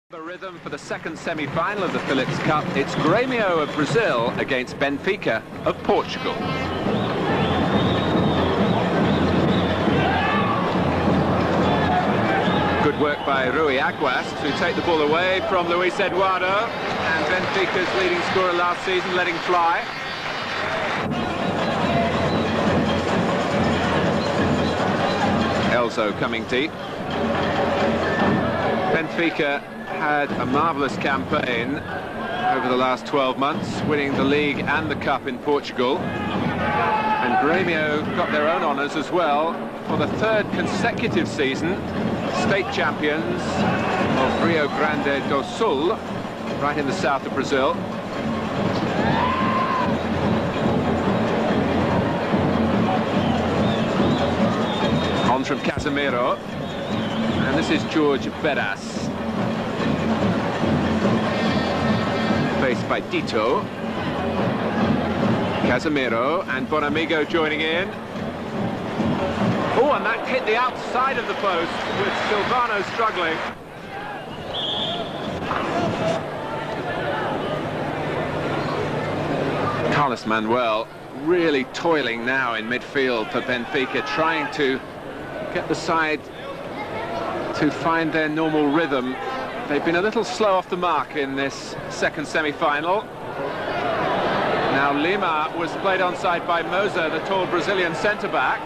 The rhythm for the second semi-final of the Philips Cup. It's Grêmio of Brazil against Benfica of Portugal. Good work by Rui Aguas to take the ball away from Luis Eduardo, and Benfica's leading scorer last season letting fly. Elzo coming deep. Benfica had a marvellous campaign over the last 12 months, winning the league and the cup in Portugal. And Grêmio got their own honours as well for the third consecutive season, state champions of Rio Grande do Sul, right in the south of Brazil. On from Casemiro, and this is Jorge Veras. Faced by Dito. Casemiro and Bonamigo joining in. Oh, and that hit the outside of the post with Silvano struggling. Carlos Manuel really toiling now in midfield for Benfica, trying to get the side to find their normal rhythm. They've been a little slow off the mark in this second semi-final. Now Lima was played onside by Moza, the tall Brazilian centre-back.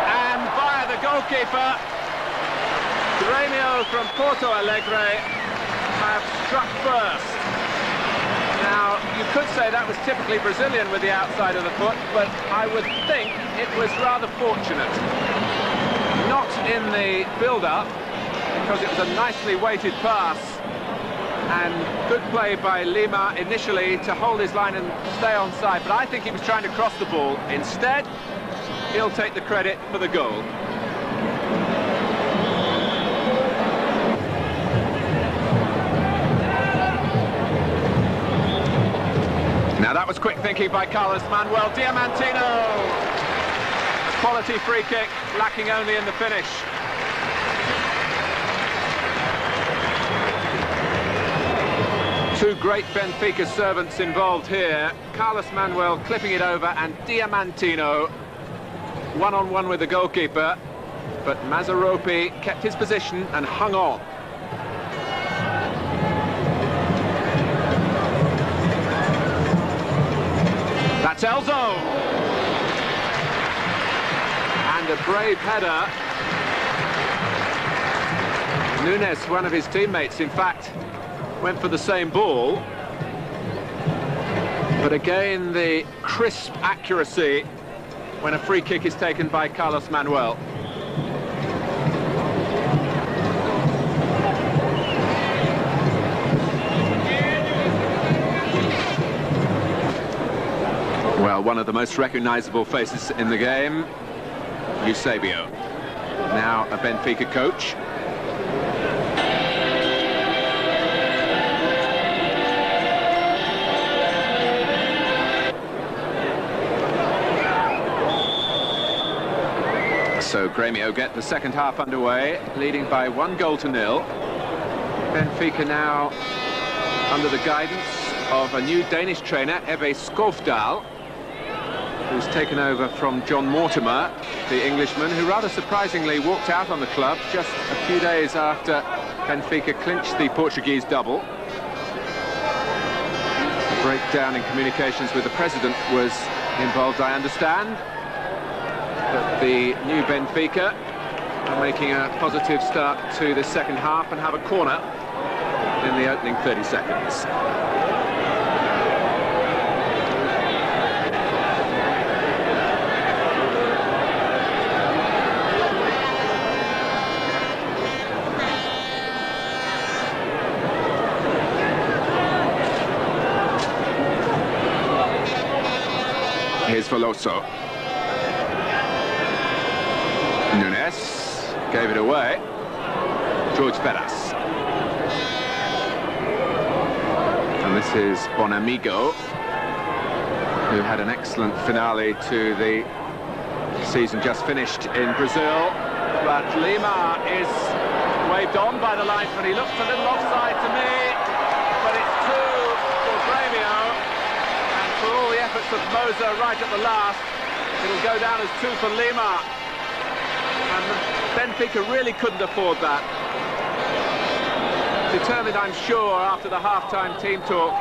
And via the goalkeeper, Grêmio from Porto Alegre have struck first. Now, you could say that was typically Brazilian with the outside of the foot, but I would think it was rather fortunate. Not in the build-up, because it was a nicely weighted pass, and good play by Lima initially to hold his line and stay onside, but I think he was trying to cross the ball. Instead, he'll take the credit for the goal. Now that was quick thinking by Carlos Manuel. Diamantino! A quality free kick, lacking only in the finish. Two great Benfica servants involved here. Carlos Manuel clipping it over, and Diamantino one-on-one with the goalkeeper. But Mazzaropi kept his position and hung on. That's Elzo! And a brave header. Nunes, one of his teammates, in fact, went for the same ball, but again the crisp accuracy when a free kick is taken by Carlos Manuel. Well, one of the most recognisable faces in the game, Eusebio, now a Benfica coach. So Grêmio get the second half underway, leading by 1-0. Benfica now under the guidance of a new Danish trainer, Ebbe Skovdahl, who's taken over from John Mortimer, the Englishman, who rather surprisingly walked out on the club just a few days after Benfica clinched the Portuguese double. A breakdown in communications with the president was involved, I understand. But the new Benfica are making a positive start to the second half and have a corner in the opening 30 seconds. Here's Veloso. Nunes gave it away. Jorge Veras. And this is Bonamigo, who had an excellent finale to the season just finished in Brazil. But Lima is Waved on by the linesman. He looks a little offside to me, but it's 2 for Grêmio. And for all the efforts of Moser right at the last, it'll go down as 2 for Lima. And Benfica really couldn't afford that. Determined, I'm sure, after the half-time team talk,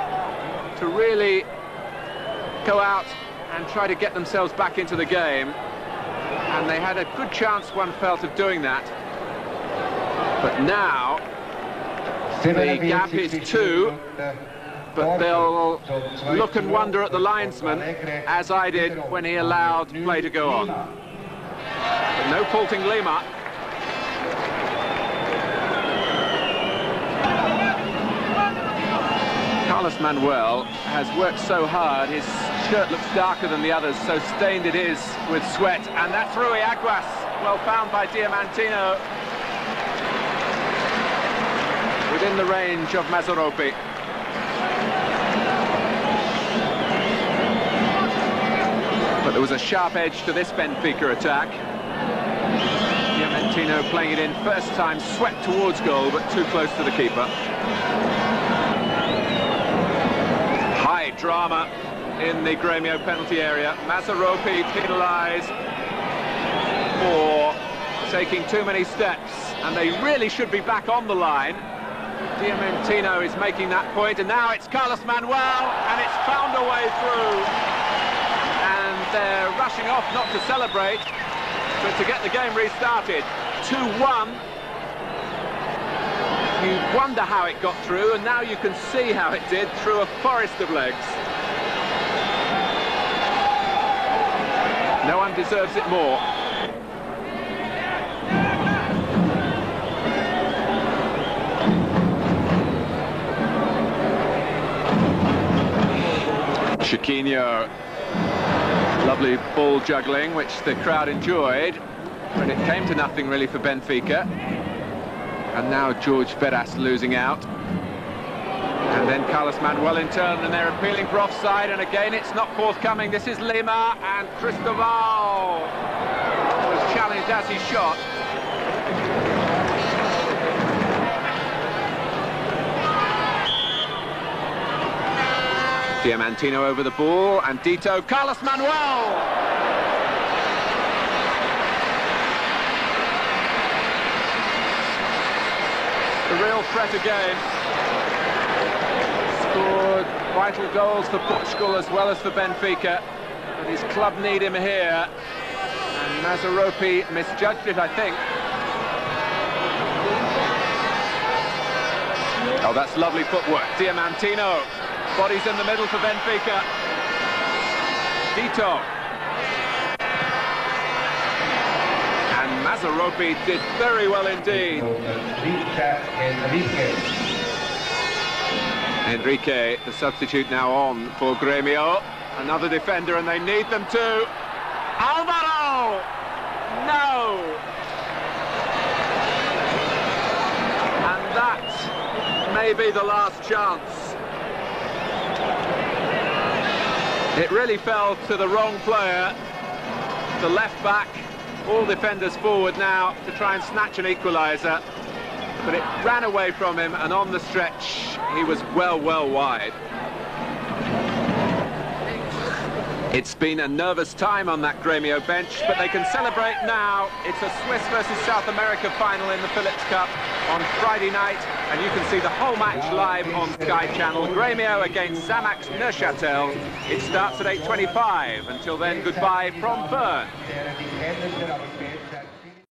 to really go out and try to get themselves back into the game. And they had a good chance, one felt, of doing that. But now, the gap is 2, but they'll look and wonder at the linesman, as I did when he allowed play to go on. But no faulting Lima. Carlos Manuel has worked so hard, his shirt looks darker than the others, so stained it is with sweat. And that's Rui Aguas, well found by Diamantino. Within the range of Mazzaropi. But there was a sharp edge to this Benfica attack. Diamantino playing it in first time, swept towards goal, but too close to the keeper. High drama in the Grêmio penalty area. Mazzaropi penalised for taking too many steps, and they really should be back on the line. Diamantino is making that point, and now it's Carlos Manuel, and it's found a way through. And they're rushing off not to celebrate, but to get the game restarted. 2-1. You wonder how it got through, and now you can see how it did through a forest of legs. No one deserves it more. Chiquinho, lovely ball juggling, which the crowd enjoyed, but it came to nothing really for Benfica. And now George Veras losing out. And then Carlos Manuel in turn, and they're appealing for offside, and again it's not forthcoming. This is Lima, and Cristobal was challenged as he shot. Diamantino over the ball, and Dito, Carlos Manuel! The real threat again. Scored vital goals for Portugal as well as for Benfica, but his club need him here, and Mazzaropi misjudged it, I think. Oh, that's lovely footwork. Diamantino. Bodies in the middle for Benfica. Dito. And Mazzaropi did very well indeed. Enrique, the substitute now on for Grêmio. Another defender, and they need them too. Alvaro! No! And that may be the last chance. It really fell to the wrong player, the left back, all defenders forward now to try and snatch an equaliser, but it ran away from him, and on the stretch he was well wide. It's been a nervous time on that Grêmio bench, but they can celebrate now. It's a Swiss versus South America final in the Phillips Cup on Friday night, and you can see the whole match live on Sky Channel. Grêmio against Xamax Neuchâtel. It starts at 8:25. Until then, goodbye from Bern.